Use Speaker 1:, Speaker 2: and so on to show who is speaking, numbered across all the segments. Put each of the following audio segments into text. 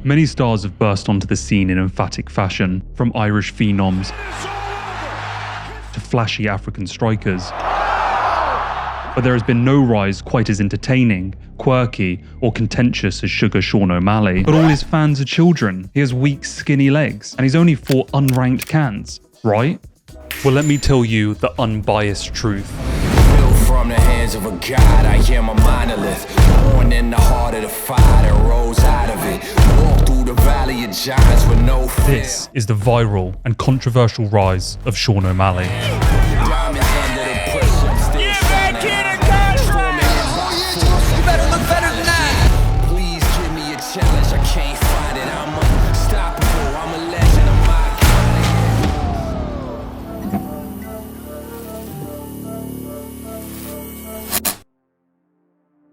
Speaker 1: Many stars have burst onto the scene in emphatic fashion, from Irish phenoms to flashy African strikers. But there has been no rise quite as entertaining, quirky, or contentious as Suga Sean O'Malley. But all his fans are children. He has weak, skinny legs, and he's only fought unranked cans, right? Well, let me tell you the unbiased truth.
Speaker 2: From the hands of a god, I am a monolith. Born in the heart of the fire that rose out of it. Walk through the valley of giants with no fear.
Speaker 1: This is the viral and controversial rise of Sean O'Malley.
Speaker 2: Diamonds under the pressure, I'm still shining. You better look better than that. Please give me a challenge, I can't fight it. I'm unstoppable, I'm a legend of my kind.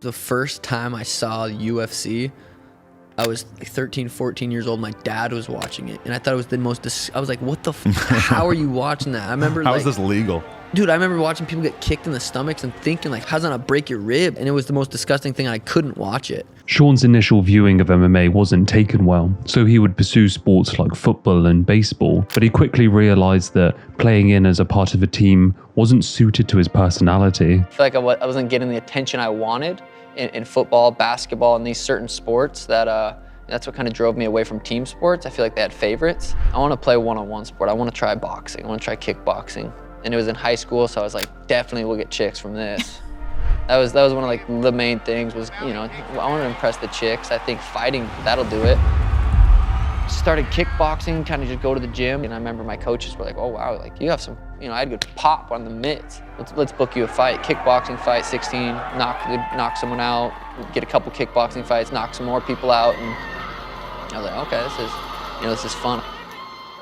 Speaker 3: The first time I saw UFC, I was like 13, 14 years old. My dad was watching it, and I thought it was the most. I was like, "What the? How are you watching that?" I remember.
Speaker 4: How is this legal?
Speaker 3: Dude, I remember watching people get kicked in the stomachs and thinking, like, "How's that not break your rib?" And it was the most disgusting thing. I couldn't watch it.
Speaker 1: Sean's initial viewing of MMA wasn't taken well, so he would pursue sports like football and baseball. But he quickly realized that playing in as a part of a team wasn't suited to his personality.
Speaker 5: I feel like I wasn't getting the attention I wanted in football, basketball, and these certain sports that's what kind of drove me away from team sports. I feel like they had favorites. I want to play one-on-one sport. I want to try boxing. I want to try kickboxing. And it was in high school, so I was like, definitely we'll get chicks from this. That was one of like the main things was, you know, I want to impress the chicks. I think fighting, that'll do it. Started kickboxing, kind of just go to the gym. And I remember my coaches were like, oh wow, like you have some, you know, I had good pop on the mitts. Let's book you a fight. Kickboxing fight, 16, knock someone out, get a couple kickboxing fights, knock some more people out. And I was like, okay, this is fun.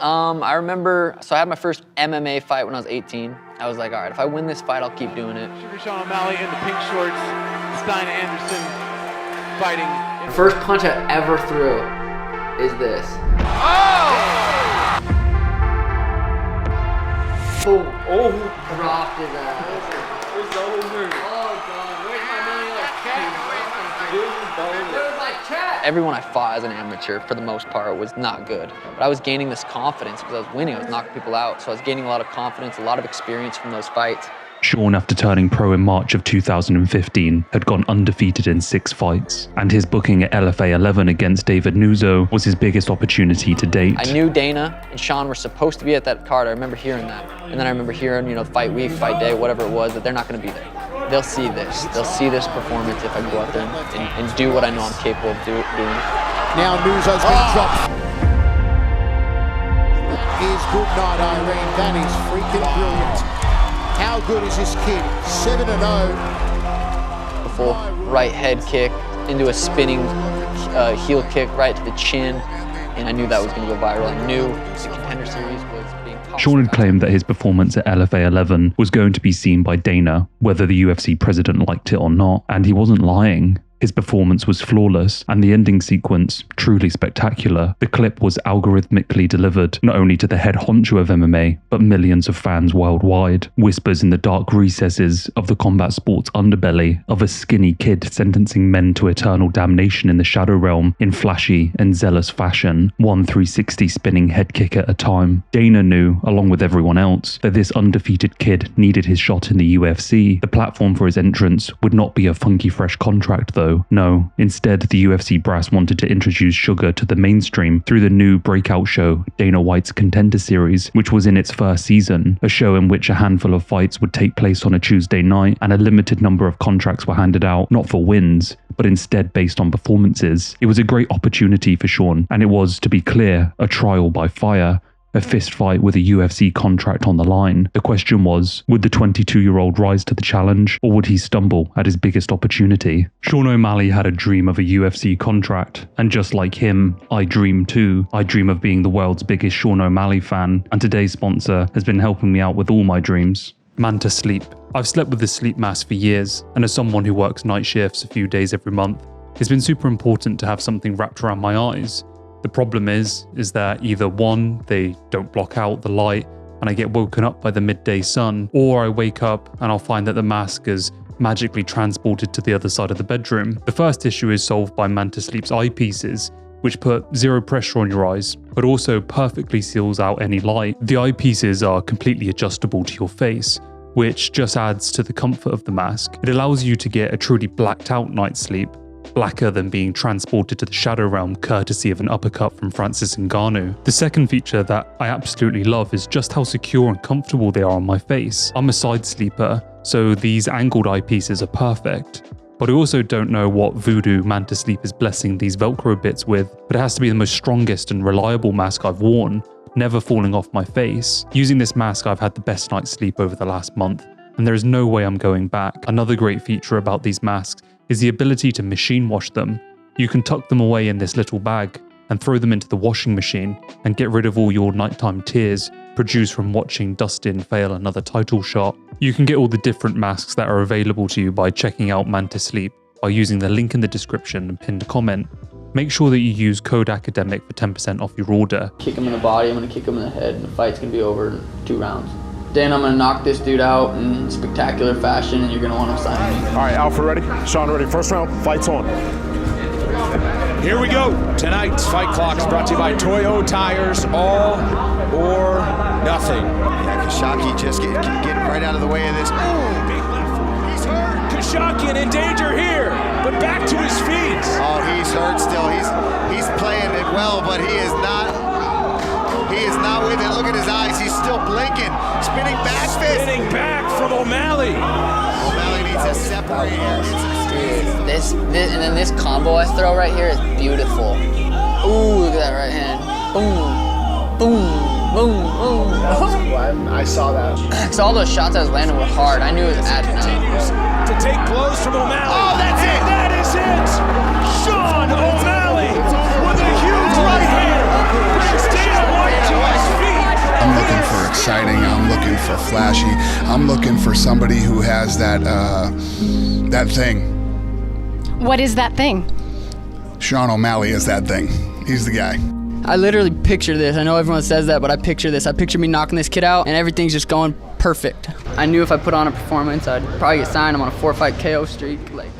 Speaker 5: I remember, so I had my first MMA fight when I was 18. I was like, all right, if I win this fight, I'll keep doing it.
Speaker 6: Suga Sean O'Malley in the pink shorts, Stein Anderson fighting.
Speaker 3: The first punch I ever threw is this.
Speaker 6: Oh!
Speaker 3: Boom. Oh, dropped his ass.
Speaker 6: It's over.
Speaker 3: Oh, God, where's my $1 million?
Speaker 5: Everyone I fought as an amateur, for the most part, was not good. But I was gaining this confidence because I was winning. I was knocking people out. So I was gaining a lot of confidence, a lot of experience from those fights.
Speaker 1: Sean, after turning pro in March of 2015, had gone undefeated in 6 fights, and his booking at LFA 11 against David Nuzzo was his biggest opportunity to date.
Speaker 5: I knew Dana and Sean were supposed to be at that card. I remember hearing that. And then I remember hearing, you know, fight week, fight day, whatever it was, that they're not going to be there. They'll see this. They'll see this performance if I go out there and do what I know I'm capable of doing.
Speaker 7: Now Nuzzo's been dropped. That is good night, Irene. That is freaking brilliant. How good is this kid? 7-0.
Speaker 5: A full right head kick into a spinning heel kick right to the chin, and I knew that was going to go viral. I knew the Contender Series was being talked
Speaker 1: Sean had
Speaker 5: about.
Speaker 1: claimed that his performance at LFA 11 was going to be seen by Dana, whether the UFC president liked it or not, and he wasn't lying. His performance was flawless, and the ending sequence truly spectacular. The clip was algorithmically delivered, not only to the head honcho of MMA, but millions of fans worldwide. Whispers in the dark recesses of the combat sports underbelly of a skinny kid sentencing men to eternal damnation in the shadow realm in flashy and zealous fashion, one 360 spinning head kick at a time. Dana knew, along with everyone else, that this undefeated kid needed his shot in the UFC. The platform for his entrance would not be a funky fresh contract though. No, instead the UFC brass wanted to introduce Suga to the mainstream through the new breakout show, Dana White's Contender Series, which was in its first season, a show in which a handful of fights would take place on a Tuesday night, and a limited number of contracts were handed out, not for wins, but instead based on performances. It was a great opportunity for Sean, and it was, to be clear, a trial by fire. A fist fight with a UFC contract on the line. The question was, would the 22-year-old rise to the challenge, or would he stumble at his biggest opportunity? Sean O'Malley had a dream of a UFC contract, and just like him, I dream too. I dream of being the world's biggest Sean O'Malley fan, and today's sponsor has been helping me out with all my dreams. Manta Sleep. I've slept with this sleep mask for years, and as someone who works night shifts a few days every month, it's been super important to have something wrapped around my eyes. The problem is that either one, they don't block out the light and I get woken up by the midday sun, or I wake up and I'll find that the mask is magically transported to the other side of the bedroom. The first issue is solved by Manta Sleep's eyepieces. which put zero pressure on your eyes, but also perfectly seals out any light. The eyepieces are completely adjustable to your face, which just adds to the comfort of the mask. It allows you to get a truly blacked out night's sleep, blacker than being transported to the shadow realm courtesy of an uppercut from Francis Ngannou. The second feature that I absolutely love is just how secure and comfortable they are on my face. I'm a side sleeper, so these angled eyepieces are perfect. But I also don't know what voodoo Manta Sleep is blessing these Velcro bits with, but it has to be the most strongest and reliable mask I've worn, never falling off my face. Using this mask, I've had the best night's sleep over the last month, and there is no way I'm going back. Another great feature about these masks is the ability to machine wash them. You can tuck them away in this little bag and throw them into the washing machine and get rid of all your nighttime tears produced from watching Dustin fail another title shot. You can get all the different masks that are available to you by checking out Manta Sleep by using the link in the description and pinned comment. Make sure that you use code ACADEMIC for 10% off your order.
Speaker 5: Kick him in the body, I'm gonna kick him in the head, and the fight's gonna be over in 2 rounds. Then I'm gonna knock this dude out in spectacular fashion, and you're gonna want him signing me.
Speaker 4: All right, Alpha ready? Sean ready. First round, fight's on. Here we go. Tonight's fight clock is brought to you by Toyo Tires, all or nothing.
Speaker 8: Yeah, Kashaki just getting right out of the way of this.
Speaker 4: Big left foot. He's hurt. Kashaki in danger here, but back to his feet.
Speaker 8: Oh, he's hurt still. He's playing it well, but he is not with it. Look at his eyes. He's still blinking. Spinning back fist.
Speaker 4: Spinning back from O'Malley.
Speaker 8: O'Malley needs to separate here.
Speaker 5: Dude, this and then this combo I throw right here is beautiful. Ooh, look at that right hand. Boom, boom, boom, boom.
Speaker 8: I saw that.
Speaker 5: Because all those shots I was landing were hard. I knew it was at
Speaker 4: Continues to take blows from O'Malley.
Speaker 8: Oh, that's it.
Speaker 4: That is it. Sean O'Malley with a huge right hand brings Dana White to his feet.
Speaker 9: I'm looking for exciting. I'm looking for flashy. I'm looking for somebody who has that thing.
Speaker 10: What is that thing?
Speaker 9: Sean O'Malley is that thing. He's the guy.
Speaker 3: I literally picture this. I know everyone says that, but I picture this. I picture me knocking this kid out, and everything's just going perfect. I knew if I put on a performance, I'd probably get signed. I'm on a 4-fight KO streak, like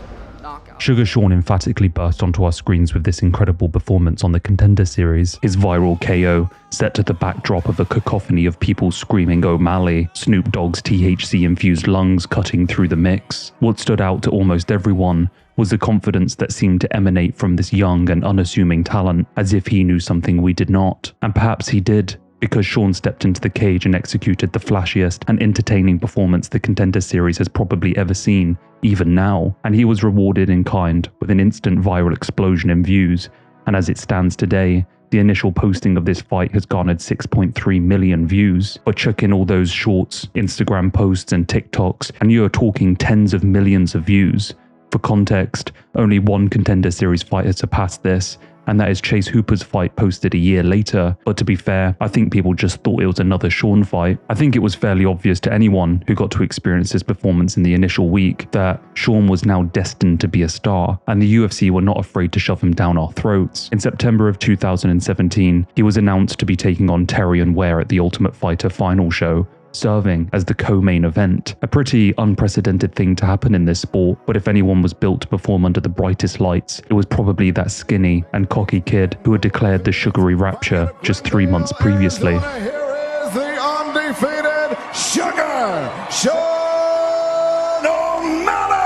Speaker 3: knockout.
Speaker 1: Suga Sean emphatically burst onto our screens with this incredible performance on the Contender Series. His viral KO, set to the backdrop of a cacophony of people screaming O'Malley, Snoop Dogg's THC-infused lungs cutting through the mix. What stood out to almost everyone was the confidence that seemed to emanate from this young and unassuming talent, as if he knew something we did not. And perhaps he did, because Sean stepped into the cage and executed the flashiest and entertaining performance the Contender Series has probably ever seen, even now. And he was rewarded in kind with an instant viral explosion in views. And as it stands today, the initial posting of this fight has garnered 6.3 million views. But chuck in all those shorts, Instagram posts and TikToks, and you are talking tens of millions of views. For context, only one Contender Series fight has surpassed this, and that is Chase Hooper's fight posted a year later. But to be fair, I think people just thought it was another Sean fight. I think it was fairly obvious to anyone who got to experience his performance in the initial week that Sean was now destined to be a star, and the UFC were not afraid to shove him down our throats. In September of 2017, he was announced to be taking on Terrion Ware at the Ultimate Fighter final show, serving as the co-main event. A pretty unprecedented thing to happen in this sport, but if anyone was built to perform under the brightest lights, it was probably that skinny and cocky kid who had declared the sugary rapture just 3 months previously.
Speaker 7: Here is the undefeated Suga Sean O'Malley!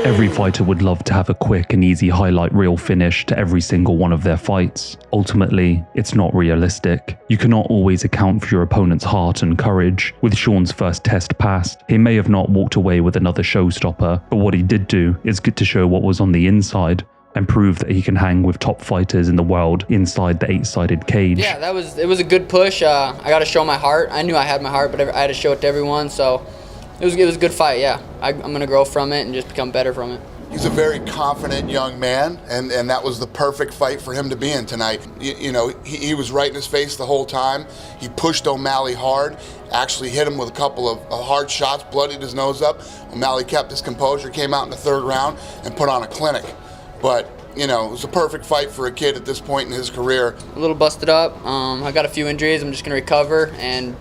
Speaker 1: Every fighter would love to have a quick and easy highlight reel finish to every single one of their fights. Ultimately, it's not realistic. You cannot always account for your opponent's heart and courage. With Sean's first test passed, he may have not walked away with another showstopper, but what he did do is get to show what was on the inside and prove that he can hang with top fighters in the world inside the 8-sided cage.
Speaker 5: Yeah, it was a good push. I got to show my heart. I knew I had my heart, but I had to show it to everyone, so it was a good fight, yeah. I'm going to grow from it and just become better from it.
Speaker 9: He's a very confident young man, and that was the perfect fight for him to be in tonight. He was right in his face the whole time. He pushed O'Malley hard, actually hit him with a couple of hard shots, bloodied his nose up. O'Malley kept his composure, came out in the third round, and put on a clinic. But, it was a perfect fight for a kid at this point in his career.
Speaker 5: A little busted up. I got a few injuries. I'm just going to recover and,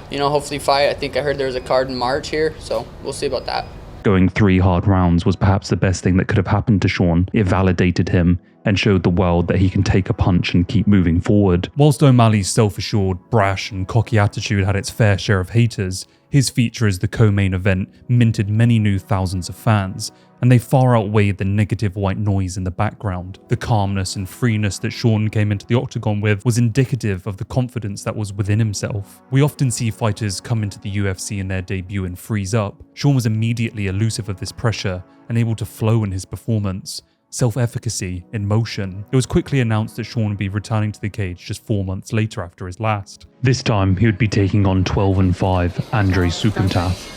Speaker 5: hopefully fight. I think I heard there was a card in March here, so we'll see about that.
Speaker 1: Going 3 hard rounds was perhaps the best thing that could have happened to Sean. It validated him and showed the world that he can take a punch and keep moving forward. Whilst O'Malley's self-assured, brash and cocky attitude had its fair share of haters, his feature as the co-main event minted many new thousands of fans, and they far outweighed the negative white noise in the background. The calmness and freeness that Sean came into the octagon with was indicative of the confidence that was within himself. We often see fighters come into the UFC in their debut and freeze up. Sean was immediately elusive of this pressure and able to flow in his performance. Self-efficacy in motion. It was quickly announced that Sean would be returning to the cage just 4 months later after his last. This time, he would be taking on 12-5 Andre Suckyamum.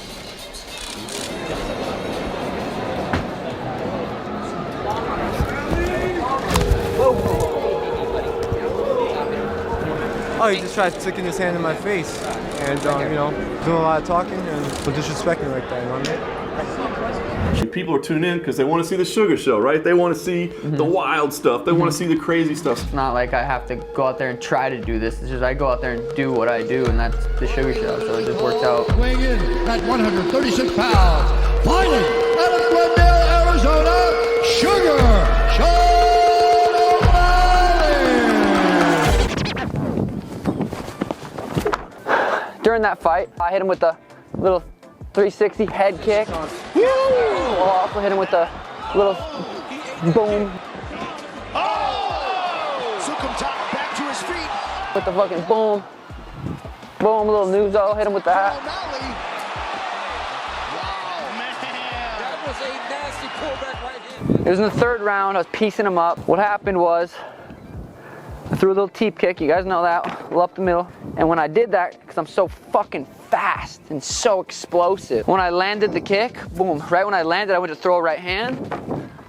Speaker 11: Oh, he just tried sticking his hand in my face and, you know, doing a lot of talking and disrespecting like that, you know what I mean?
Speaker 12: People are tuning in because they want to see the Suga show, right? They want to see the wild stuff. They want to see the crazy stuff.
Speaker 5: It's not like I have to go out there and try to do this. It's just I go out there and do what I do, and that's the Suga show, so it just works out.
Speaker 7: Weighing in at 136 pounds, fighting out of Glendale, Arizona, Suga Sean O'Malley.
Speaker 5: During that fight, I hit him with a little 360 head kick. I'll also hit him with a little boom.
Speaker 7: Suckyamum back to his feet.
Speaker 5: With the fucking boom. Boom, little Nuzo, hit him with that.
Speaker 7: That was a nasty pullback right here.
Speaker 5: It was in the 3rd round, I was piecing him up. What happened was, I threw a little teep kick, you guys know that, up the middle. And when I did that, because I'm so fucking fast and so explosive, when I landed the kick, boom, right when I landed, I went to throw a right hand,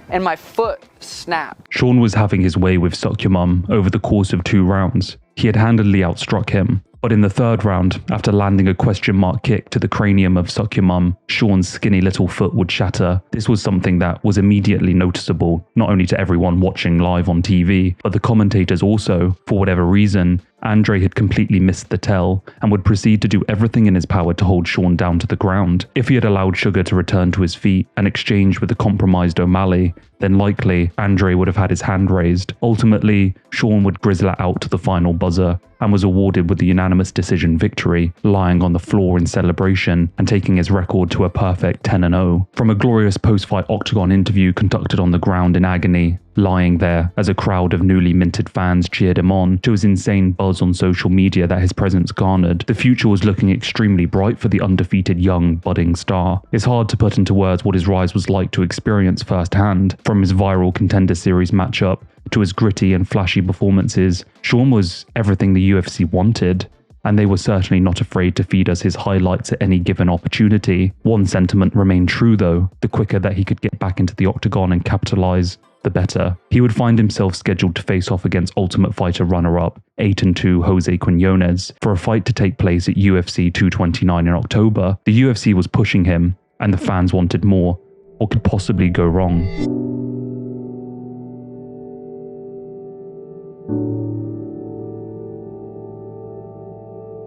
Speaker 5: and my foot snapped.
Speaker 1: Sean was having his way with Suckyamum over the course of 2 rounds. He had handily outstruck him. But in the 3rd round, after landing a question mark kick to the cranium of Suckyamum, Sean's skinny little foot would shatter. This was something that was immediately noticeable, not only to everyone watching live on TV, but the commentators also. For whatever reason, Andre had completely missed the tell and would proceed to do everything in his power to hold Sean down to the ground. If he had allowed Suga to return to his feet and exchange with the compromised O'Malley, then likely Andre would have had his hand raised. Ultimately, Sean would grizzle it out to the final buzzer and was awarded with the unanimous decision victory, lying on the floor in celebration and taking his record to a perfect 10-0. From a glorious post-fight octagon interview conducted on the ground in agony, lying there as a crowd of newly minted fans cheered him on, to his insane buzz on social media that his presence garnered, the future was looking extremely bright for the undefeated young, budding star. It's hard to put into words what his rise was like to experience firsthand. From his viral Contender Series matchup to his gritty and flashy performances, Sean was everything the UFC wanted, and they were certainly not afraid to feed us his highlights at any given opportunity. One sentiment remained true though: the quicker that he could get back into the octagon and capitalize, the better. He would find himself scheduled to face off against Ultimate Fighter runner-up 8-2 Jose Quinones for a fight to take place at UFC 229 in October. The UFC was pushing him, and the fans wanted more. What could possibly go wrong?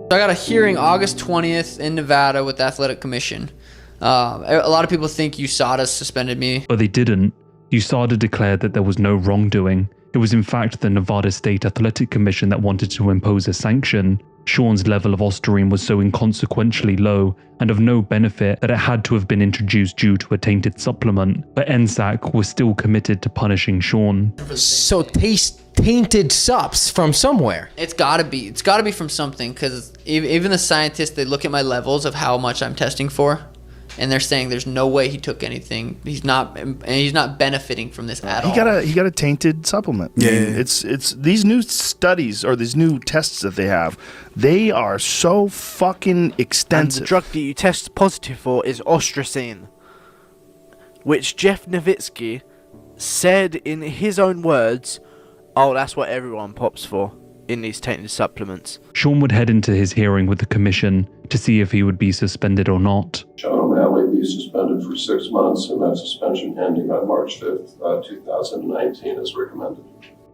Speaker 3: So I got a hearing August 20th in Nevada with the Athletic Commission. A lot of people think USADA suspended me.
Speaker 1: But they didn't. USADA declared that there was no wrongdoing. It was in fact the Nevada State Athletic Commission that wanted to impose a sanction. Sean's level of ostarine was so inconsequentially low and of no benefit that it had to have been introduced due to a tainted supplement, but NSAC was still committed to punishing Sean.
Speaker 13: So tainted subs from somewhere.
Speaker 3: It's gotta be from something, because even the scientists, they look at my levels of how much I'm testing for, and they're saying there's no way he took anything. He's not benefiting from this at all.
Speaker 14: He got a tainted supplement.
Speaker 15: Yeah,
Speaker 14: I mean, it's these new studies or these new tests that they have. They are so fucking extensive.
Speaker 16: And the drug that you test positive for is ostracine, which Jeff Nowitzki said in his own words, "Oh, that's what everyone pops for in these tainted supplements."
Speaker 1: Sean would head into his hearing with the commission to see if he would be suspended or not.
Speaker 17: Sean O'Malley be suspended for 6 months, and that suspension ending on March 5th, 2019 as recommended.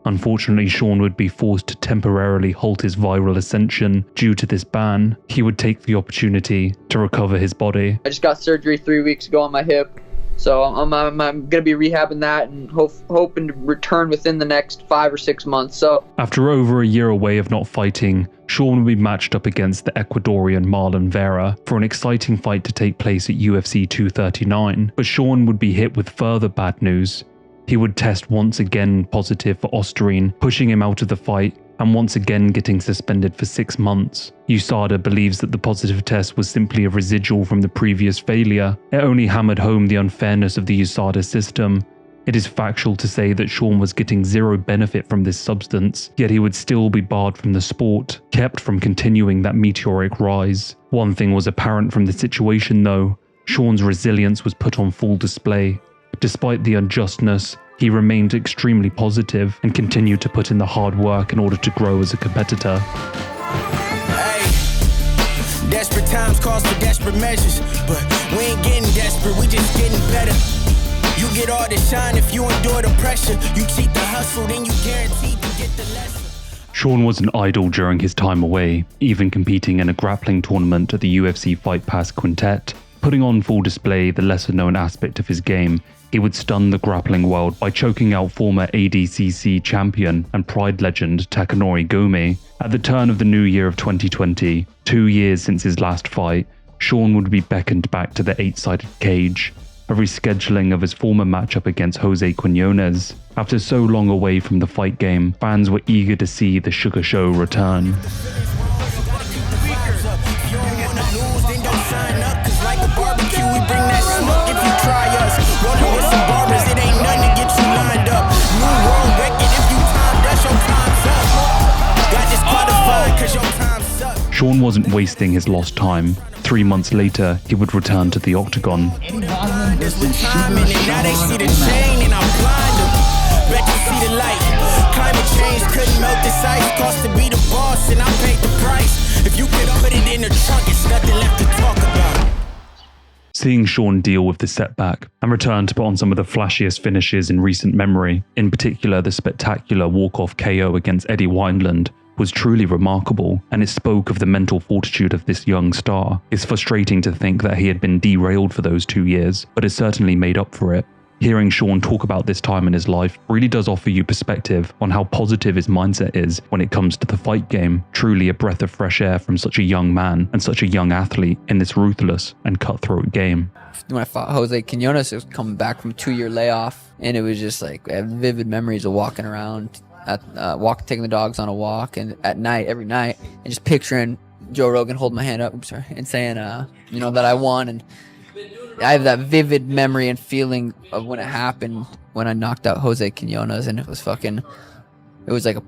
Speaker 1: Unfortunately, Sean would be forced to temporarily halt his viral ascension due to this ban. He would take the opportunity to recover his body.
Speaker 5: I just got surgery 3 weeks ago on my hip, so I'm going to be rehabbing that and hoping to return within the next 5 or 6 months. So
Speaker 1: after over a year away of not fighting, Sean would be matched up against the Ecuadorian Marlon Vera for an exciting fight to take place at UFC 239. But Sean would be hit with further bad news. He would test once again positive for Ostarine, pushing him out of the fight, and once again getting suspended for 6 months. USADA believes that the positive test was simply a residual from the previous failure. It only hammered home the unfairness of the USADA system. It is factual to say that Sean was getting zero benefit from this substance, yet he would still be barred from the sport, kept from continuing that meteoric rise. One thing was apparent from the situation though: Sean's resilience was put on full display. Despite the unjustness, he remained extremely positive and continued to put in the hard work in order to grow as a competitor.
Speaker 15: Hey, desperate times calls for desperate measures, but we ain't getting desperate, we just getting better. You get all the shine if you endure the pressure. You cheat the hustle, then you guaranteed to get the lesson.
Speaker 1: Sean was an idol during his time away, even competing in a grappling tournament at the UFC Fight Pass Quintet. Putting on full display the lesser-known aspect of his game, he would stun the grappling world by choking out former ADCC champion and Pride legend Takanori Gomi. At the turn of the new year of 2020, 2 years since his last fight, Sean would be beckoned back to the 8-sided cage, a rescheduling of his former matchup against Jose Quinones. After so long away from the fight game, fans were eager to see the Suga Show return. Sean wasn't wasting his lost time. 3 months later, he would return to the octagon. Seeing Sean deal with the setback and return to put on some of the flashiest finishes in recent memory, in particular the spectacular walk-off KO against Eddie Wineland, was truly remarkable, and it spoke of the mental fortitude of this young star. It's frustrating to think that he had been derailed for those 2 years, but it certainly made up for it. Hearing Sean talk about this time in his life really does offer you perspective on how positive his mindset is when it comes to the fight game. Truly a breath of fresh air from such a young man and such a young athlete in this ruthless and cutthroat game.
Speaker 3: When I fought Jose Quinones, it was coming back from a 2-year layoff, and it was just like I have vivid memories of walking around, taking the dogs on a walk, and at night, every night, and just picturing Joe Rogan holding my hand up, and saying, that I won. And I have that vivid memory and feeling of when it happened, when I knocked out Jose Quinones, and it was a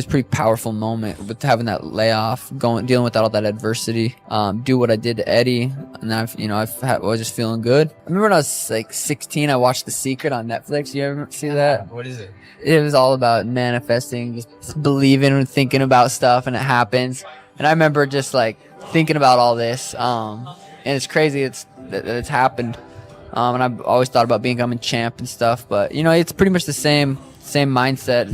Speaker 3: pretty powerful moment with having that layoff, dealing with all that adversity, do what I did to Eddie, and I was just feeling good. I remember when I was like 16, I watched The Secret on Netflix. You ever see that?
Speaker 13: What is it?
Speaker 3: It was all about manifesting, just believing and thinking about stuff, and it happens. And I remember just like thinking about all this, and it's crazy that it's happened. And I've always thought about becoming champ and stuff, but it's pretty much the same mindset.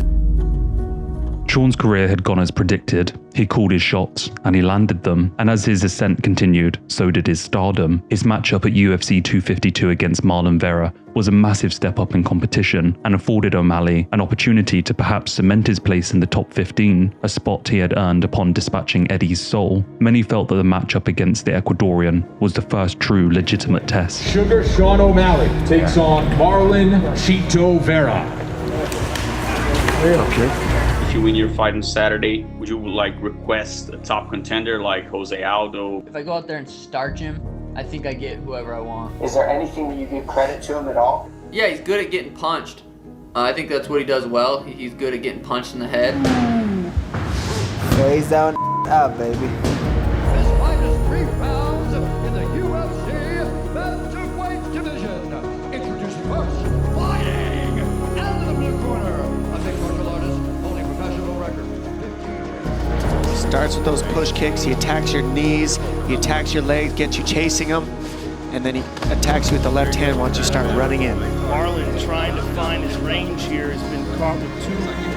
Speaker 1: Sean's career had gone as predicted. He called his shots, and he landed them, and as his ascent continued, so did his stardom. His matchup at UFC 252 against Marlon Vera was a massive step up in competition, and afforded O'Malley an opportunity to perhaps cement his place in the top 15, a spot he had earned upon dispatching Eddie's soul. Many felt that the matchup against the Ecuadorian was the first true legitimate test.
Speaker 4: Suga Sean O'Malley takes on Marlon Chito Vera.
Speaker 18: If you win your fight on Saturday, would you request a top contender like Jose Aldo?
Speaker 3: If I go out there and starch him, I think I get whoever I want.
Speaker 19: Is there anything that you give credit to him at all?
Speaker 3: Yeah, he's good at getting punched. I think that's what he does well. He's good at getting punched in the head.
Speaker 19: He's down up, baby.
Speaker 7: This fight is 3 rounds in the UFC Bantamweight division. Introducing first, fighting out of the blue corner, a mixed martial artist holding professional record.
Speaker 20: Starts with those push kicks, he attacks your knees, he attacks your legs, gets you chasing him, and then he attacks you with the left hand once you start running in.
Speaker 21: Marlon, trying to find his range here, has been caught with 2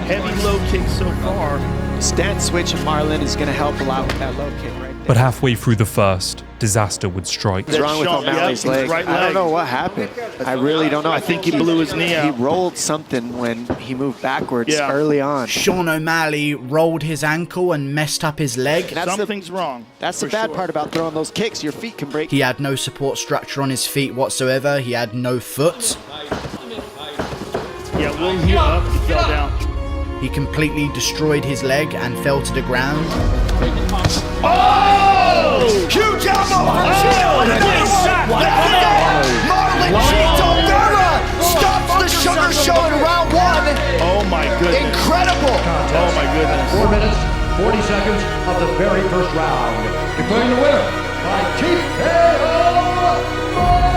Speaker 14: heavy low kick so far.
Speaker 20: Stance switch and Marlon is going to help a lot with that low kick right there.
Speaker 1: But halfway through the first, disaster would strike.
Speaker 20: What's wrong with O'Malley's leg? I don't know what happened. I really don't know. I think he blew his knee out. He rolled something when he moved backwards early on.
Speaker 21: Sean O'Malley rolled his ankle and messed up his leg.
Speaker 14: Something's wrong.
Speaker 20: That's the bad part about throwing those kicks. Your feet can break.
Speaker 21: He had no support structure on his feet whatsoever. He had no foot.
Speaker 14: Yeah, one heel up, he fell down.
Speaker 21: He completely destroyed his leg and fell to the ground.
Speaker 15: Oh! Huge elbow from Cheeto and another one. Marlon Vera stops the Suga Sean in round 1.
Speaker 14: Oh my goodness.
Speaker 15: Incredible.
Speaker 14: Oh my goodness.
Speaker 7: 4 minutes, 40 seconds of the very first round. Declaring the winner by TKO,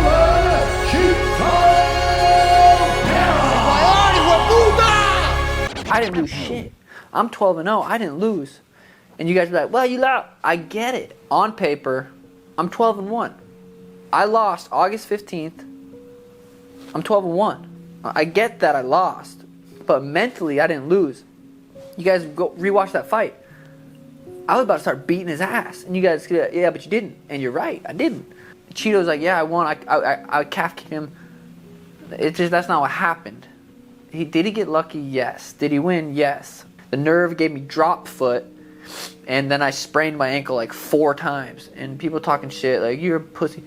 Speaker 7: Marlon Cheeto.
Speaker 5: I didn't lose shit. I'm 12-0. I didn't lose. And you guys be like, well, you lost. I get it. On paper, I'm 12-1. I lost August 15th. I'm 12-1. I get that I lost. But mentally, I didn't lose. You guys go rewatch that fight. I was about to start beating his ass. And you guys, yeah, but you didn't. And you're right. I didn't. Cheeto's like, yeah, I won. I calf kicked him. It's just, that's not what happened. Did he get lucky? Yes. Did he win? Yes. The nerve gave me drop foot, and then I sprained my ankle like 4 times. And people talking shit like, you're a pussy.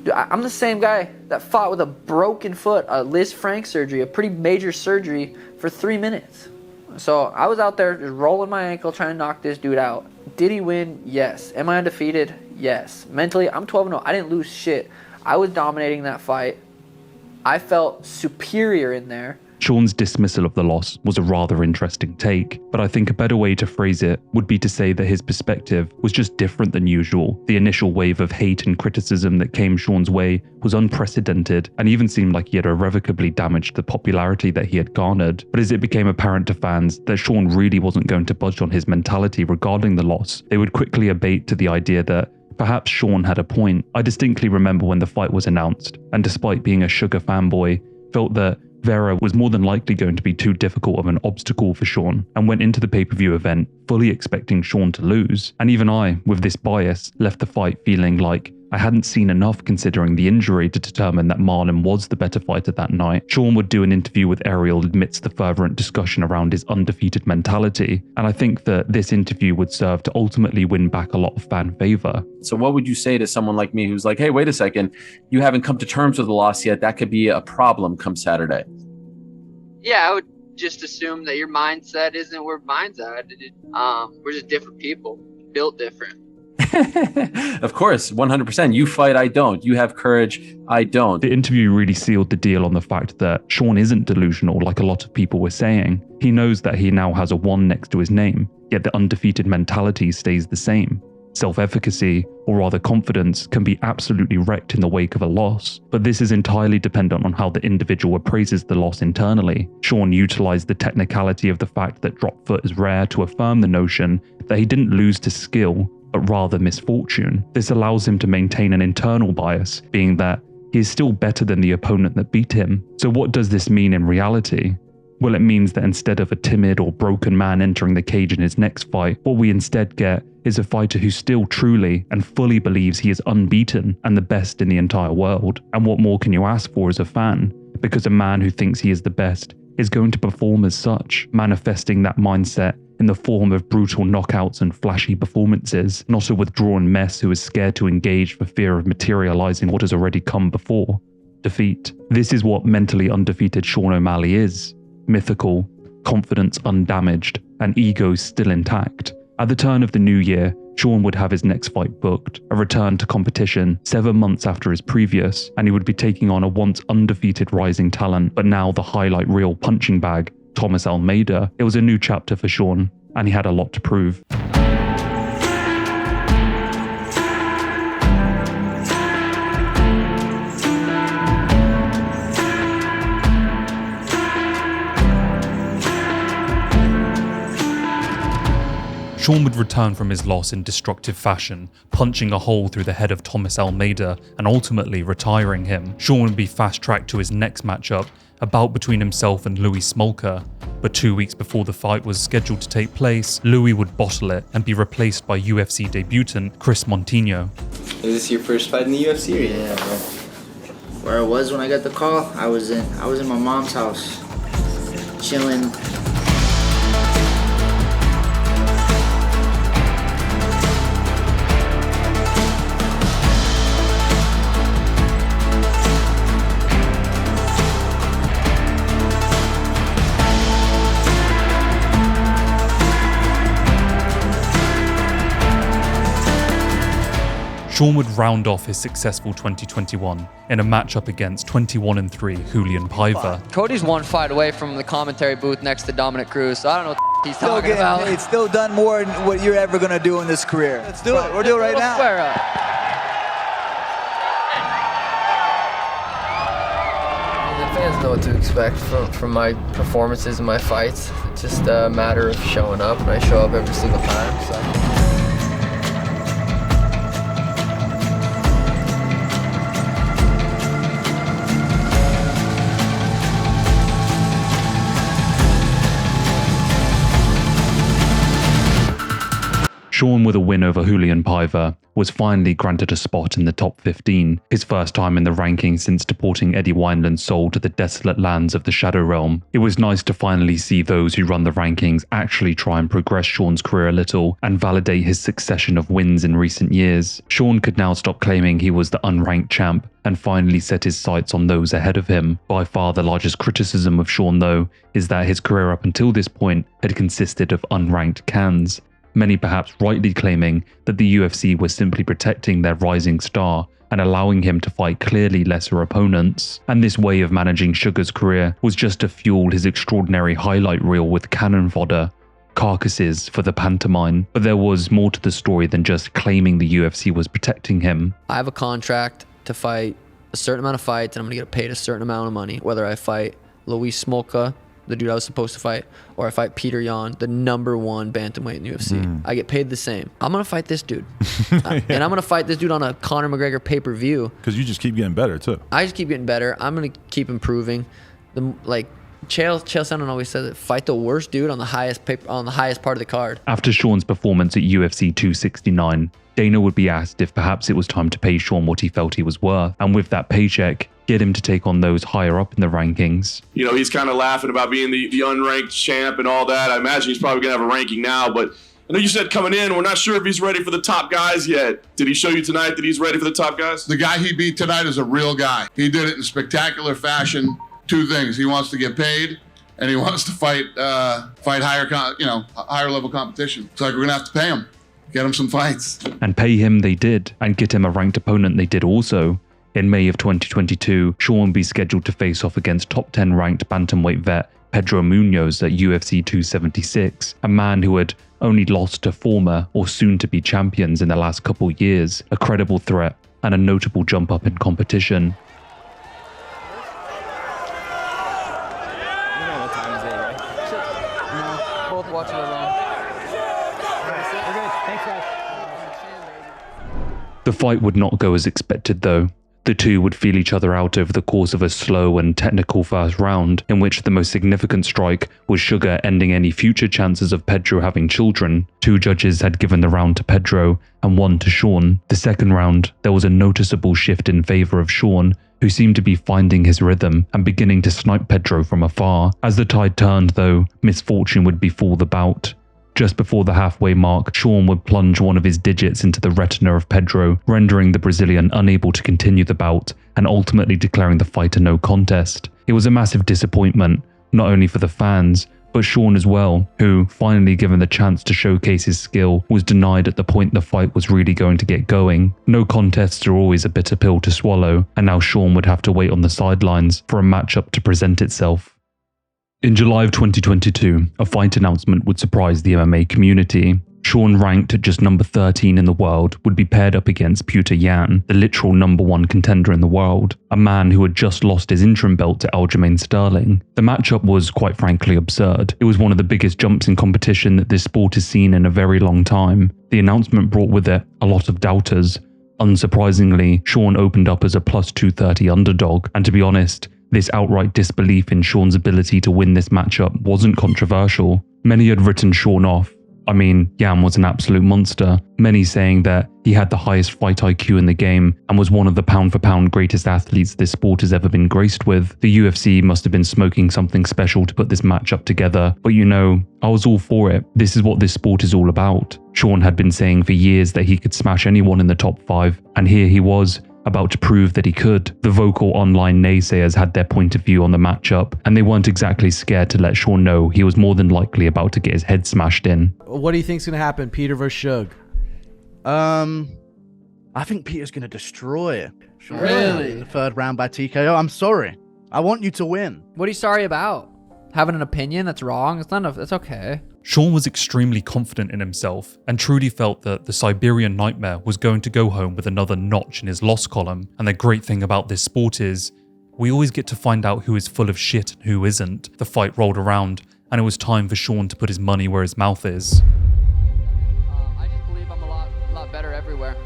Speaker 5: Dude, I'm the same guy that fought with a broken foot, a Liz Frank surgery, a pretty major surgery for 3 minutes. So I was out there just rolling my ankle trying to knock this dude out. Did he win? Yes. Am I undefeated? Yes. Mentally, I'm 12-0. I didn't lose shit. I was dominating that fight. I felt superior in there.
Speaker 1: Sean's dismissal of the loss was a rather interesting take, but I think a better way to phrase it would be to say that his perspective was just different than usual. The initial wave of hate and criticism that came Sean's way was unprecedented and even seemed like he had irrevocably damaged the popularity that he had garnered. But as it became apparent to fans that Sean really wasn't going to budge on his mentality regarding the loss, they would quickly abate to the idea that perhaps Sean had a point. I distinctly remember when the fight was announced, and despite being a Suga fanboy, felt that Vera was more than likely going to be too difficult of an obstacle for Sean, and went into the pay-per-view event fully expecting Sean to lose. And even I, with this bias, left the fight feeling like I hadn't seen enough considering the injury to determine that Marlon was the better fighter that night. Sean would do an interview with Ariel amidst the fervent discussion around his undefeated mentality, and I think that this interview would serve to ultimately win back a lot of fan favor.
Speaker 22: So what would you say to someone like me who's like, hey, wait a second, you haven't come to terms with the loss yet, that could be a problem come Saturday?
Speaker 5: Yeah, I would just assume that your mindset isn't where mine's at. We're just different people, built different.
Speaker 22: Of course, 100%. You fight, I don't. You have courage, I don't.
Speaker 1: The interview really sealed the deal on the fact that Sean isn't delusional like a lot of people were saying. He knows that he now has a 1 next to his name, yet the undefeated mentality stays the same. Self-efficacy, or rather confidence, can be absolutely wrecked in the wake of a loss, but this is entirely dependent on how the individual appraises the loss internally. Sean utilized the technicality of the fact that drop foot is rare to affirm the notion that he didn't lose to skill, but rather misfortune. This allows him to maintain an internal bias, being that he is still better than the opponent that beat him. So what does this mean in reality? Well, it means that instead of a timid or broken man entering the cage in his next fight, what we instead get is a fighter who still truly and fully believes he is unbeaten and the best in the entire world. And what more can you ask for as a fan? Because a man who thinks he is the best is going to perform as such, manifesting that mindset in the form of brutal knockouts and flashy performances, not a withdrawn mess who is scared to engage for fear of materializing what has already come before: defeat. This is what mentally undefeated Sean O'Malley is: mythical, confidence undamaged, and ego still intact. At the turn of the new year, Sean would have his next fight booked, a return to competition 7 months after his previous, and he would be taking on a once undefeated rising talent, but now the highlight reel punching bag, Thomas Almeida. It was a new chapter for Sean, and he had a lot to prove. Sean would return from his loss in destructive fashion, punching a hole through the head of Thomas Almeida and ultimately retiring him. Sean would be fast-tracked to his next matchup a bout between himself and Louis Smolka, but 2 weeks before the fight was scheduled to take place, Louis would bottle it and be replaced by UFC debutant Chris Montigno.
Speaker 2: Is this your first fight in the UFC?
Speaker 6: Yeah, bro. Where I was when I got the call, I was in my mom's house, chilling.
Speaker 1: Sean would round off his successful 2021 in a matchup against 21-3 Julian Paiva.
Speaker 5: Cody's one fight away from the commentary booth next to Dominic Cruz, so I don't know what he's talking about.
Speaker 23: It's still done more than what you're ever going to do in this career. Let's do it. We're doing it right now.
Speaker 5: Square up.
Speaker 24: The fans know what to expect from my performances and my fights. It's just a matter of showing up, and I show up every single time. So.
Speaker 1: Sean, with a win over Julian Paiva, was finally granted a spot in the top 15, his first time in the rankings since deporting Eddie Wineland's soul to the desolate lands of the Shadow Realm. It was nice to finally see those who run the rankings actually try and progress Sean's career a little and validate his succession of wins in recent years. Sean could now stop claiming he was the unranked champ and finally set his sights on those ahead of him. By far the largest criticism of Sean, though, is that his career up until this point had consisted of unranked cans. Many perhaps rightly claiming that the UFC was simply protecting their rising star and allowing him to fight clearly lesser opponents. And this way of managing Suga's career was just to fuel his extraordinary highlight reel with cannon fodder, carcasses for the pantomime. But there was more to the story than just claiming the UFC was protecting him.
Speaker 3: I have a contract to fight a certain amount of fights, and I'm gonna get paid a certain amount of money, whether I fight Louis Smolka, the dude I was supposed to fight, or I fight Peter Yan, the #1 bantamweight in the UFC. I get paid the same. I'm gonna fight this dude. And I'm gonna fight this dude on a Conor McGregor pay-per-view.
Speaker 25: Because you just keep getting better too.
Speaker 3: I just keep getting better. I'm gonna keep improving. Chael Sonnen always says it, fight the worst dude on the highest part of the card.
Speaker 1: After Sean's performance at UFC 269, Dana would be asked if perhaps it was time to pay Sean what he felt he was worth, and with that paycheck, get him to take on those higher up in the rankings.
Speaker 12: You know, he's kind of laughing about being the unranked champ and all that. I imagine he's probably going to have a ranking now, but I know you said coming in, we're not sure if he's ready for the top guys yet. Did he show you tonight that he's ready for the top guys?
Speaker 9: The guy he beat tonight is a real guy. He did it in spectacular fashion. Two things: he wants to get paid, and he wants to fight higher level competition. It's like we're gonna have to pay him, get him some fights.
Speaker 1: And pay him they did, and get him a ranked opponent they did also. In May of 2022, Sean would be scheduled to face off against top 10 ranked bantamweight vet Pedro Munoz at UFC 276, a man who had only lost to former or soon-to-be champions in the last couple years, a credible threat and a notable jump up in competition.
Speaker 5: Both watching along.
Speaker 1: The fight would not go as expected though. The two would feel each other out over the course of a slow and technical first round, in which the most significant strike was Suga ending any future chances of Pedro having children. Two judges had given the round to Pedro and one to Sean. The second round, there was a noticeable shift in favour of Sean, who seemed to be finding his rhythm and beginning to snipe Pedro from afar. As the tide turned though, misfortune would befall the bout. Just before the halfway mark, Sean would plunge one of his digits into the retina of Pedro, rendering the Brazilian unable to continue the bout and ultimately declaring the fight a no contest. It was a massive disappointment, not only for the fans, but Sean as well, who, finally given the chance to showcase his skill, was denied at the point the fight was really going to get going. No contests are always a bitter pill to swallow, and now Sean would have to wait on the sidelines for a matchup to present itself. In July of 2022, a fight announcement would surprise the MMA community. Sean, ranked at just number 13 in the world, would be paired up against Peter Yan, the literal #1 contender in the world, a man who had just lost his interim belt to Aljamain Sterling. The matchup was quite frankly absurd. It was one of the biggest jumps in competition that this sport has seen in a very long time. The announcement brought with it a lot of doubters. Unsurprisingly, Sean opened up as a +230 underdog, and to be honest, This outright disbelief in Sean's ability to win this matchup wasn't controversial. Many had written Sean off. I mean, Yam was an absolute monster, many saying that he had the highest fight IQ in the game and was one of the pound-for-pound greatest athletes this sport has ever been graced with. The UFC must have been smoking something special to put this matchup together, but you know, I was all for it. This is what this sport is all about. Sean had been saying for years that he could smash anyone in the top 5, and here he was, about to prove that he could. The vocal online naysayers had their point of view on the matchup, and they weren't exactly scared to let Sean know he was more than likely about to get his head smashed in.
Speaker 8: What do you think's gonna happen, Peter versus Suge?
Speaker 10: I think Peter's gonna destroy Sean
Speaker 3: Really?
Speaker 10: in the 3rd round by TKO. I'm sorry. I want you to win.
Speaker 3: What are you sorry about? Having an opinion that's wrong? That's okay.
Speaker 1: Sean was extremely confident in himself and truly felt that the Siberian Nightmare was going to go home with another notch in his loss column. And the great thing about this sport is, we always get to find out who is full of shit and who isn't. The fight rolled around, and it was time for Sean to put his money where his mouth is.
Speaker 5: I just believe I'm a lot better everywhere.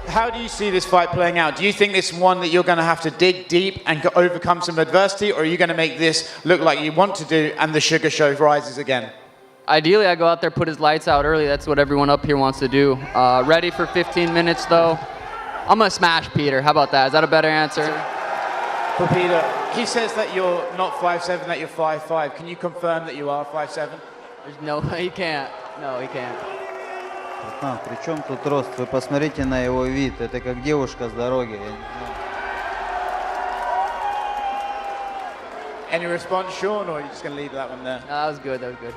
Speaker 11: How do you see this fight playing out? Do you think it's one that you're going to have to dig deep and overcome some adversity, or are you going to make this look like you want to do and the Sugar Show rises again?
Speaker 5: Ideally, I go out there, put his lights out early. That's what everyone up here wants to do. Ready for 15 minutes, though. I'm going to smash Peter. How about that? Is that a better answer?
Speaker 11: For Peter, he says that you're not 5'7", that you're 5'5". Can you confirm that you are 5'7"?
Speaker 5: There's no way he can't. No, he can't.
Speaker 19: При чем тут рост? Вы посмотрите на его вид. Это как девушка с дороги.
Speaker 11: Any response, Sean, or are you just going to leave that one there?
Speaker 5: No, that was good. That was good.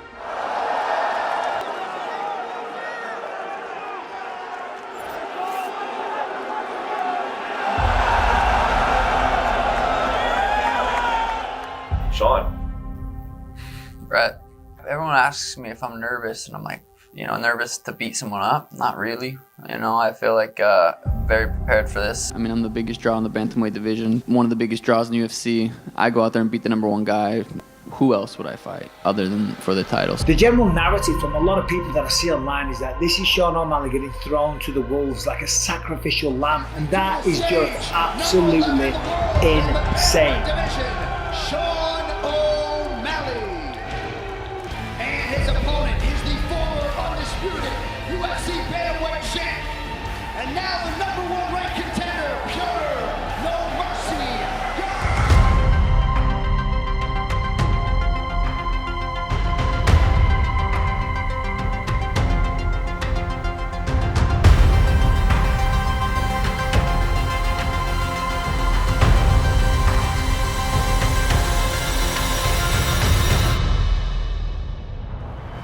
Speaker 17: Sean.
Speaker 3: Brett, everyone asks me if I'm nervous, and I'm like, nervous to beat someone up? Not really. I feel like very prepared for this.
Speaker 5: I mean, I'm the biggest draw in the bantamweight division, one of the biggest draws in the UFC. I go out there and beat the #1 guy. Who else would I fight other than for the titles?
Speaker 16: The general narrative from a lot of people that I see online is that this is Sean O'Malley getting thrown to the wolves like a sacrificial lamb, and that is just absolutely insane.
Speaker 7: Sean O'Malley. And his opponent is the former undisputed UFC bantamweight champ. And now the #1 ranked contender, pure, no mercy.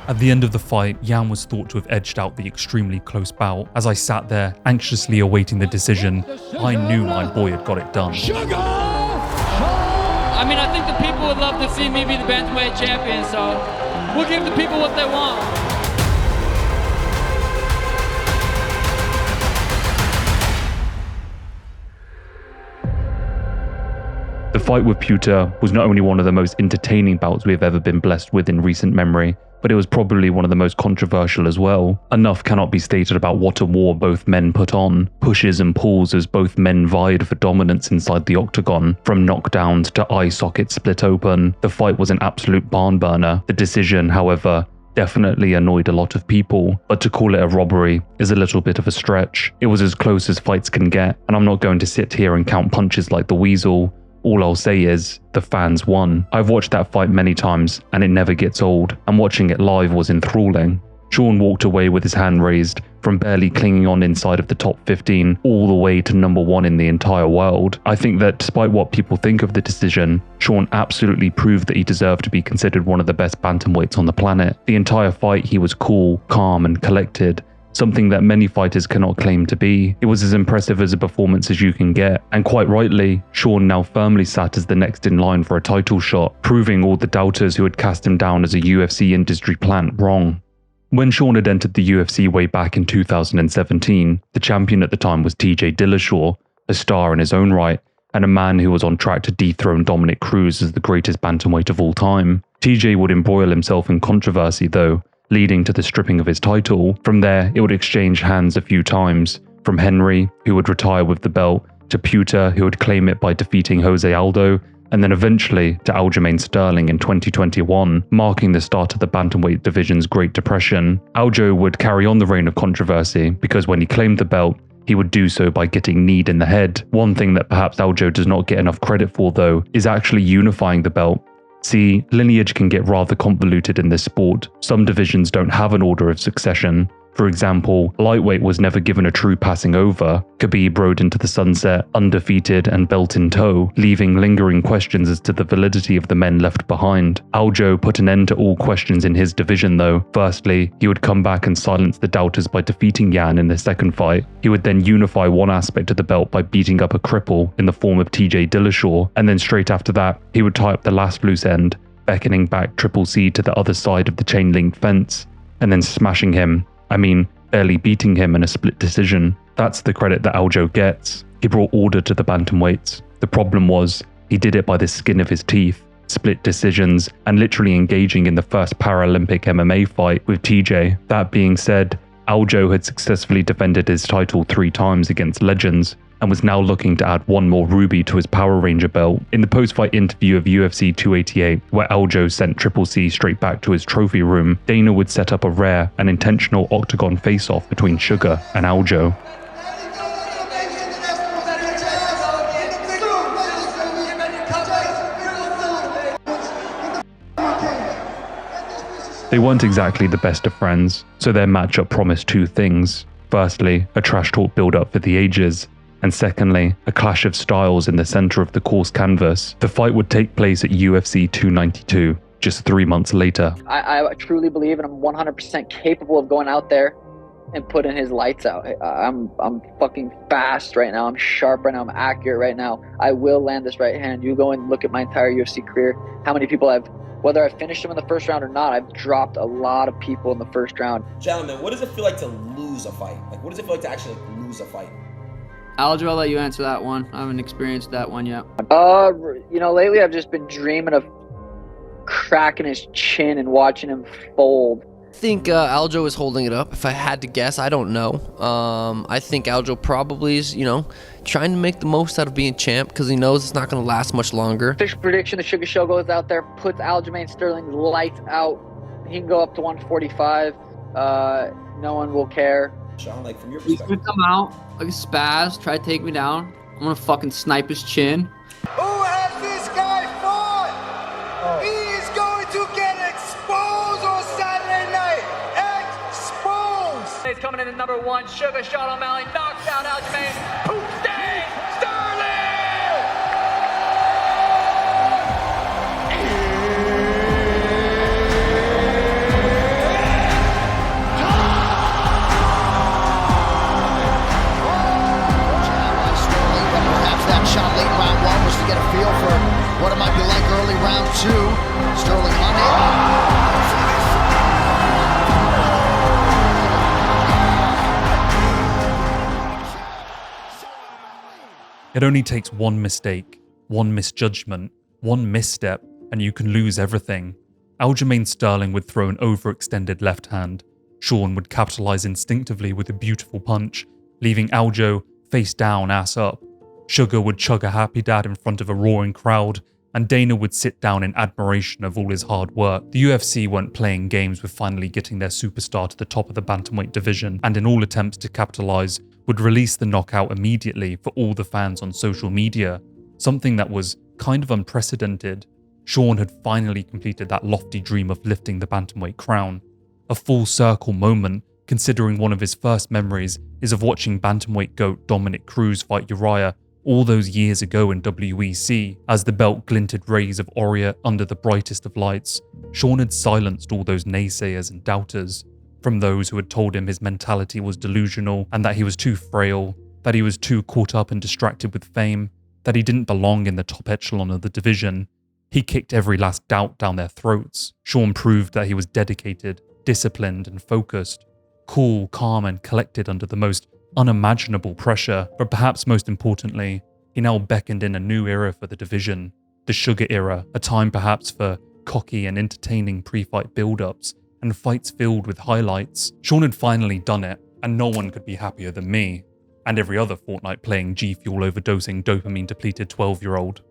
Speaker 1: At the end of the fight, Yam was thought to have edged out the extremely close bout. As I sat there, anxiously awaiting the decision, I knew my boy had got it done.
Speaker 25: I mean, I think the people would love to see me be the bantamweight champion, so we'll give the people what they want.
Speaker 1: The fight with Pewter was not only one of the most entertaining bouts we have ever been blessed with in recent memory, but it was probably one of the most controversial as well. Enough cannot be stated about what a war both men put on. Pushes and pulls as both men vied for dominance inside the octagon. From knockdowns to eye sockets split open, the fight was an absolute barn burner. The decision, however, definitely annoyed a lot of people, but to call it a robbery is a little bit of a stretch. It was as close as fights can get, and I'm not going to sit here and count punches like the Weasel. All I'll say is, the fans won. I've watched that fight many times, and it never gets old, and watching it live was enthralling. Sean walked away with his hand raised, from barely clinging on inside of the top 15, all the way to #1 in the entire world. I think that despite what people think of the decision, Sean absolutely proved that he deserved to be considered one of the best bantamweights on the planet. The entire fight he was cool, calm, and collected, something that many fighters cannot claim to be. It was as impressive as a performance as you can get, and quite rightly, Sean now firmly sat as the next in line for a title shot, proving all the doubters who had cast him down as a UFC industry plant wrong. When Sean had entered the UFC way back in 2017, the champion at the time was TJ Dillashaw, a star in his own right, and a man who was on track to dethrone Dominic Cruz as the greatest bantamweight of all time. TJ would embroil himself in controversy though, leading to the stripping of his title. From there, it would exchange hands a few times, from Henry, who would retire with the belt, to Puta, who would claim it by defeating Jose Aldo, and then eventually to Aljamain Sterling in 2021, marking the start of the bantamweight division's Great Depression. Aljo would carry on the reign of controversy because when he claimed the belt, he would do so by getting kneed in the head. One thing that perhaps Aljo does not get enough credit for, though, is actually unifying the belt. See, lineage can get rather convoluted in this sport. Some divisions don't have an order of succession. For example, lightweight was never given a true passing over. Khabib rode into the sunset, undefeated and belt in tow, leaving lingering questions as to the validity of the men left behind. Aljo put an end to all questions in his division though. Firstly, he would come back and silence the doubters by defeating Yan in the second fight. He would then unify one aspect of the belt by beating up a cripple in the form of TJ Dillashaw, and then straight after that, he would tie up the last loose end, beckoning back Triple C to the other side of the chain-link fence, and then smashing him. Barely beating him in a split decision. That's the credit that Aljo gets. He brought order to the bantamweights. The problem was, he did it by the skin of his teeth. Split decisions, and literally engaging in the first Paralympic MMA fight with TJ. That being said, Aljo had successfully defended his title 3 times against legends, and was now looking to add one more ruby to his Power Ranger belt. In the post-fight interview of UFC 288, where Aljo sent Triple C straight back to his trophy room, Dana would set up a rare and intentional octagon face-off between Suga and Aljo. They weren't exactly the best of friends, so their matchup promised 2 things. Firstly, a trash talk build-up for the ages, and secondly, a clash of styles in the center of the course canvas. The fight would take place at UFC 292, just 3 months later.
Speaker 5: I truly believe, and I'm 100% capable of going out there and putting his lights out. I'm fucking fast right now. I'm sharp right now. I'm accurate right now. I will land this right hand. You go and look at my entire UFC career. How many people whether I finished them in the first round or not, I've dropped a lot of people in the first round.
Speaker 4: Gentlemen, what does it feel like to lose a fight? Like, what does it feel like to actually lose a fight?
Speaker 25: Aljo, I'll let you answer that one. I haven't experienced that one yet.
Speaker 5: Lately I've just been dreaming of cracking his chin and watching him fold.
Speaker 13: I think Aljo is holding it up. If I had to guess, I don't know. I think Aljo probably is, trying to make the most out of being champ because he knows it's not going to last much longer.
Speaker 5: Official prediction, the Suga Show goes out there, puts Aljamain Sterling's lights out. He can go up to 145. No one will care.
Speaker 4: Sean, from your
Speaker 25: perspective. He's gonna come out like a spaz, try to take me down. I'm gonna fucking snipe his chin.
Speaker 15: Who has this guy fought? He is going to get exposed on Saturday night. Exposed!
Speaker 25: He's coming in at number 1, Suga Sean O'Malley, knocks down Aljamain. Sterling!
Speaker 18: Shot late round 1 was to get a feel for what it might be like early round 2. Sterling
Speaker 1: It only takes one mistake, one misjudgment, one misstep, and you can lose everything. Aljamain Sterling would throw an overextended left hand. Sean would capitalize instinctively with a beautiful punch, leaving Aljo face down, ass up. Suga would chug a happy dad in front of a roaring crowd, and Dana would sit down in admiration of all his hard work. The UFC weren't playing games with finally getting their superstar to the top of the bantamweight division, and in all attempts to capitalize, would release the knockout immediately for all the fans on social media, something that was kind of unprecedented. Sean had finally completed that lofty dream of lifting the bantamweight crown. A full circle moment, considering one of his first memories is of watching bantamweight GOAT Dominic Cruz fight Uriah all those years ago in WEC. As the belt glinted rays of Aurea under the brightest of lights, Sean had silenced all those naysayers and doubters, from those who had told him his mentality was delusional and that he was too frail, that he was too caught up and distracted with fame, that he didn't belong in the top echelon of the division. He kicked every last doubt down their throats. Sean proved that he was dedicated, disciplined and focused, cool, calm and collected under the most unimaginable pressure, but perhaps most importantly, he now beckoned in a new era for the division, the Suga Era, a time perhaps for cocky and entertaining pre-fight build-ups and fights filled with highlights. Sean had finally done it, and no one could be happier than me. and every other Fortnite playing G Fuel overdosing dopamine depleted 12-year-old.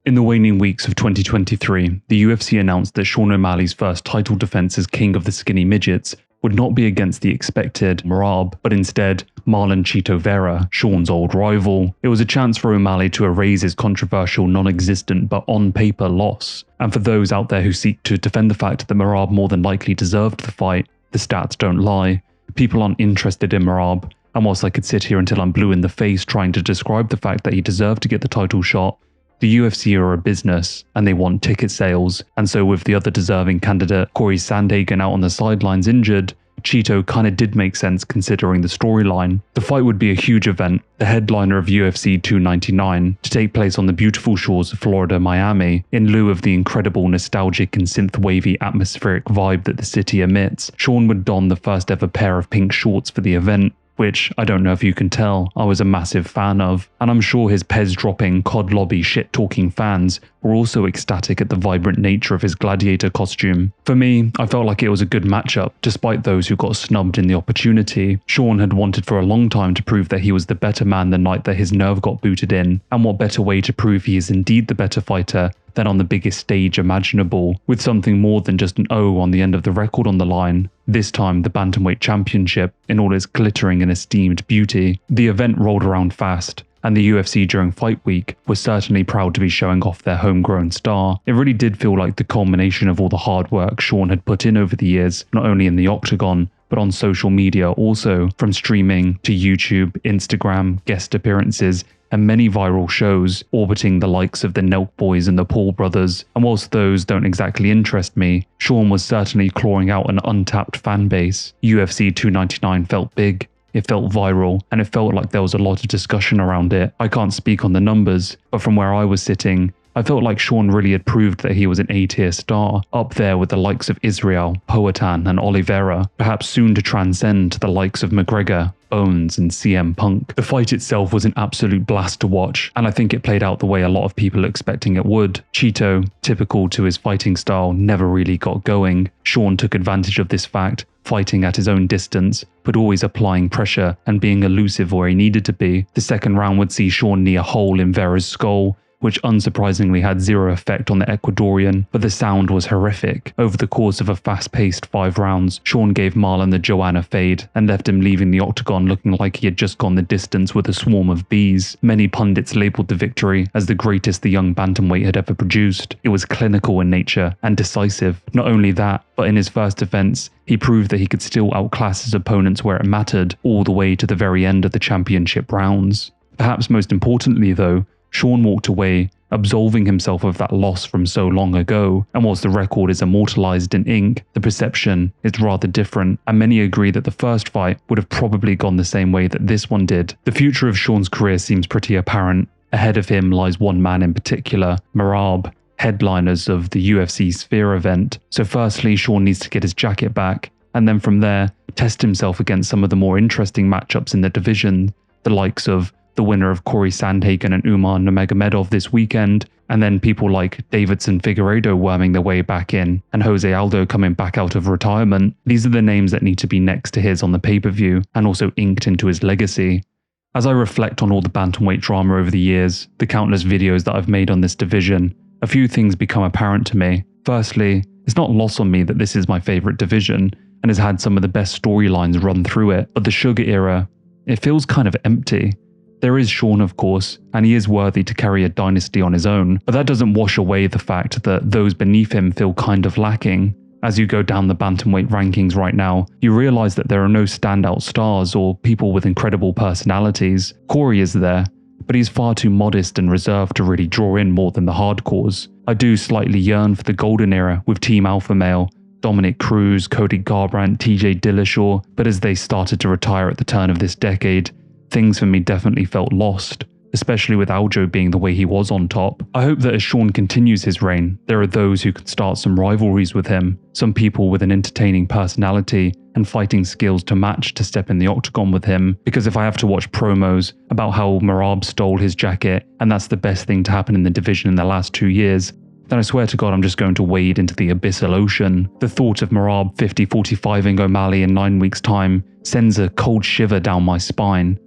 Speaker 1: In the waning weeks of 2023, the UFC announced that Sean O'Malley's first title defense as King of the Skinny Midgets would not be against the expected Merab, but instead Marlon Vera, Sean's old rival. It was a chance for O'Malley to erase his controversial, non-existent but on-paper loss. And for those out there who seek to defend the fact that Merab more than likely deserved the fight, the stats don't lie. People aren't interested in Merab, and whilst I could sit here until I'm blue in the face trying to describe the fact that he deserved to get the title shot, the UFC are a business, and they want ticket sales, and so with the other deserving candidate, Corey Sandhagen, out on the sidelines injured, Cheeto kinda did make sense considering the storyline. The fight would be a huge event, the headliner of UFC 299, to take place on the beautiful shores of Florida, Miami. In lieu of the incredible nostalgic and synth-wavy atmospheric vibe that the city emits, Sean would don the first ever pair of pink shorts for the event, which, I don't know if you can tell, I was a massive fan of, and I'm sure his Pez-dropping, COD lobby shit-talking fans were also ecstatic at the vibrant nature of his gladiator costume. For me, I felt like it was a good matchup, despite those who got snubbed in the opportunity. Sean had wanted for a long time to prove that he was the better man the night that his nerve got booted in, and what better way to prove he is indeed the better fighter than on the biggest stage imaginable, with something more than just an O on the end of the record on the line. This time the Bantamweight Championship, in all its glittering and esteemed beauty. The event rolled around fast, and the UFC during fight week was certainly proud to be showing off their homegrown star. It really did feel like the culmination of all the hard work Sean had put in over the years, not only in the octagon, but on social media also, from streaming to YouTube, Instagram, guest appearances, and many viral shows orbiting the likes of the Nelk Boys and the Paul brothers. And whilst those don't exactly interest me, Sean was certainly clawing out an untapped fan base. UFC 299 felt big, it felt viral, and it felt like there was a lot of discussion around it. I can't speak on the numbers, but from where I was sitting, I felt like Sean really had proved that he was an A-tier star, up there with the likes of Israel, Poatan and Oliveira, perhaps soon to transcend to the likes of McGregor, Bones and CM Punk. The fight itself was an absolute blast to watch, and I think it played out the way a lot of people expecting it would. Cheeto, typical to his fighting style, never really got going. Sean took advantage of this fact, fighting at his own distance, but always applying pressure and being elusive where he needed to be. The second round would see Sean knee a hole in Vera's skull, which unsurprisingly had zero effect on the Ecuadorian, but the sound was horrific. Over the course of a fast-paced 5 rounds, Sean gave Marlon the Joanna fade and left him leaving the octagon looking like he had just gone the distance with a swarm of bees. Many pundits labelled the victory as the greatest the young bantamweight had ever produced. It was clinical in nature and decisive. Not only that, but in his first defense, he proved that he could still outclass his opponents where it mattered, all the way to the very end of the championship rounds. Perhaps most importantly though, Sean walked away, absolving himself of that loss from so long ago, and whilst the record is immortalized in ink, the perception is rather different, and many agree that the first fight would have probably gone the same way that this one did. The future of Sean's career seems pretty apparent. Ahead of him lies one man in particular, Merab, headliners of the UFC Sphere event. So firstly, Sean needs to get his jacket back, and then from there, test himself against some of the more interesting matchups in the division, the likes of the winner of Corey Sandhagen and Umar Nurmagomedov this weekend, and then people like Davidson Figueiredo worming their way back in, and Jose Aldo coming back out of retirement. These are the names that need to be next to his on the pay-per-view, and also inked into his legacy. As I reflect on all the bantamweight drama over the years, the countless videos that I've made on this division, a few things become apparent to me. Firstly, it's not lost on me that this is my favourite division, and has had some of the best storylines run through it, but the Suga Era, it feels kind of empty. There is Sean, of course, and he is worthy to carry a dynasty on his own, but that doesn't wash away the fact that those beneath him feel kind of lacking. As you go down the bantamweight rankings right now, you realise that there are no standout stars or people with incredible personalities. Corey is there, but he's far too modest and reserved to really draw in more than the hardcores. I do slightly yearn for the golden era with Team Alpha Male, Dominic Cruz, Cody Garbrandt, TJ Dillashaw, but as they started to retire at the turn of this decade, things for me definitely felt lost, especially with Aljo being the way he was on top. I hope that as Sean continues his reign, there are those who can start some rivalries with him, some people with an entertaining personality and fighting skills to match to step in the octagon with him, because if I have to watch promos about how Merab stole his jacket and that's the best thing to happen in the division in the last 2 years, then I swear to God I'm just going to wade into the abyssal ocean. The thought of Merab 50-45ing O'Malley in 9 weeks' time sends a cold shiver down my spine.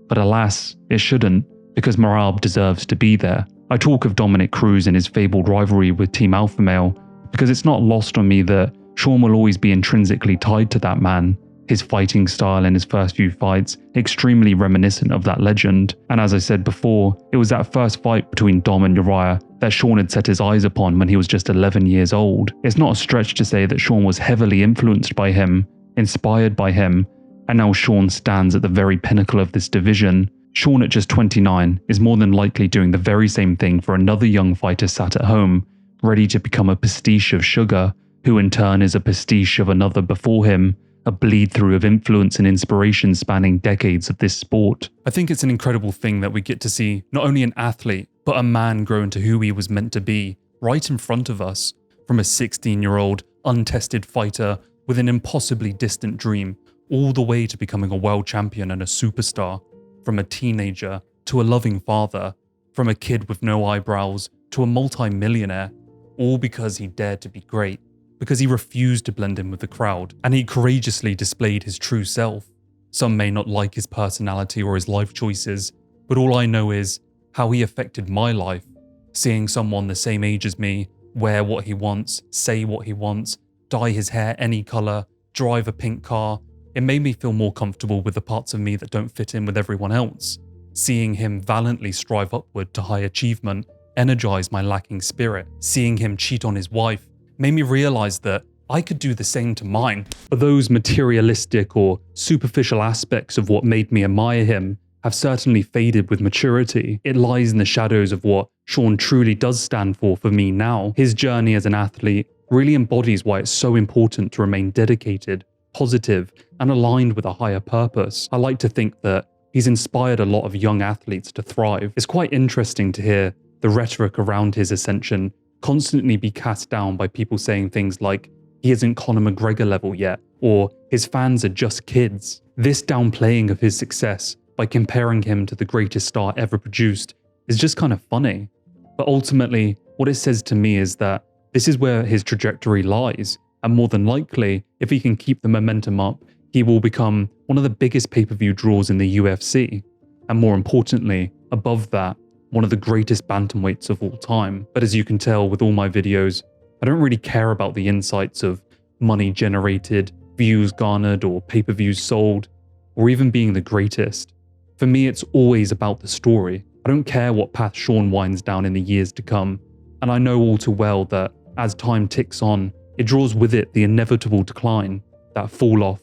Speaker 1: But alas, it shouldn't, because Merab deserves to be there. I talk of Dominic Cruz and his fabled rivalry with Team Alpha Male, because it's not lost on me that Sean will always be intrinsically tied to that man. His fighting style in his first few fights, extremely reminiscent of that legend. And as I said before, it was that first fight between Dom and Uriah that Sean had set his eyes upon when he was just 11 years old. It's not a stretch to say that Sean was heavily influenced by him, inspired by him, and now Sean stands at the very pinnacle of this division. Sean at just 29 is more than likely doing the very same thing for another young fighter sat at home, ready to become a pastiche of Suga, who in turn is a pastiche of another before him, a bleed-through of influence and inspiration spanning decades of this sport. I think it's an incredible thing that we get to see not only an athlete, but a man grow into who he was meant to be, right in front of us, from a 16-year-old, untested fighter with an impossibly distant dream, all the way to becoming a world champion and a superstar, from a teenager to a loving father, from a kid with no eyebrows to a multi-millionaire, all because he dared to be great. Because he refused to blend in with the crowd, and he courageously displayed his true self. Some may not like his personality or his life choices, but all I know is how he affected my life. Seeing someone the same age as me wear what he wants, say what he wants, dye his hair any colour, drive a pink car, it made me feel more comfortable with the parts of me that don't fit in with everyone else. Seeing him valiantly strive upward to high achievement energized my lacking spirit. Seeing him cheat on his wife made me realize that I could do the same to mine. But those materialistic or superficial aspects of what made me admire him have certainly faded with maturity. It lies in the shadows of what Sean truly does stand for me now. His journey as an athlete really embodies why it's so important to remain dedicated, positive, and aligned with a higher purpose. I like to think that he's inspired a lot of young athletes to thrive. It's quite interesting to hear the rhetoric around his ascension constantly be cast down by people saying things like, he isn't Conor McGregor level yet, or his fans are just kids. This downplaying of his success by comparing him to the greatest star ever produced is just kind of funny. But ultimately, what it says to me is that this is where his trajectory lies, and more than likely, if he can keep the momentum up, he will become one of the biggest pay-per-view draws in the UFC, and more importantly, above that, one of the greatest bantamweights of all time. But as you can tell with all my videos, I don't really care about the insights of money generated, views garnered, or pay-per-views sold, or even being the greatest. For me, it's always about the story. I don't care what path Sean winds down in the years to come, and I know all too well that as time ticks on, it draws with it the inevitable decline, that fall off,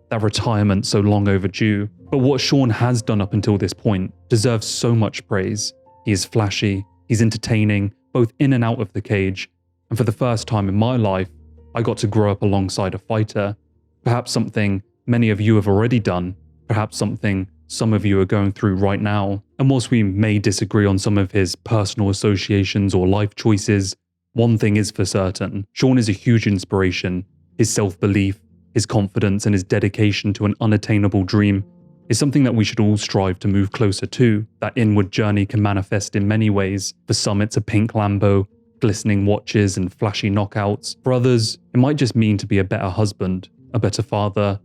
Speaker 1: that retirement so long overdue. But what Sean has done up until this point deserves so much praise. He is flashy, he's entertaining, both in and out of the cage, and for the first time in my life, I got to grow up alongside a fighter. Perhaps something many of you have already done, perhaps something some of you are going through right now. And whilst we may disagree on some of his personal associations or life choices, one thing is for certain, Sean is a huge inspiration. His self-belief, his confidence, and his dedication to an unattainable dream is something that we should all strive to move closer to. That inward journey can manifest in many ways. For some, it's a pink Lambo, glistening watches, and flashy knockouts. For others, it might just mean to be a better husband, a better father,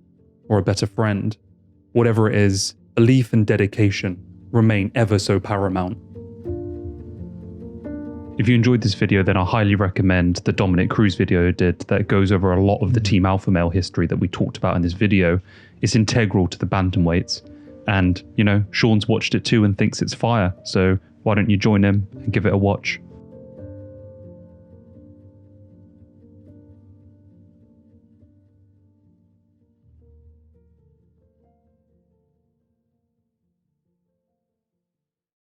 Speaker 1: or a better friend. Whatever it is, belief and dedication remain ever so paramount. If you enjoyed this video, then I highly recommend the Dominic Cruz video I did that goes over a lot of the Team Alpha Male history that we talked about in this video. It's integral to the bantamweights. And, you know, Sean's watched it too and thinks it's fire. So why don't you join him and give it a watch?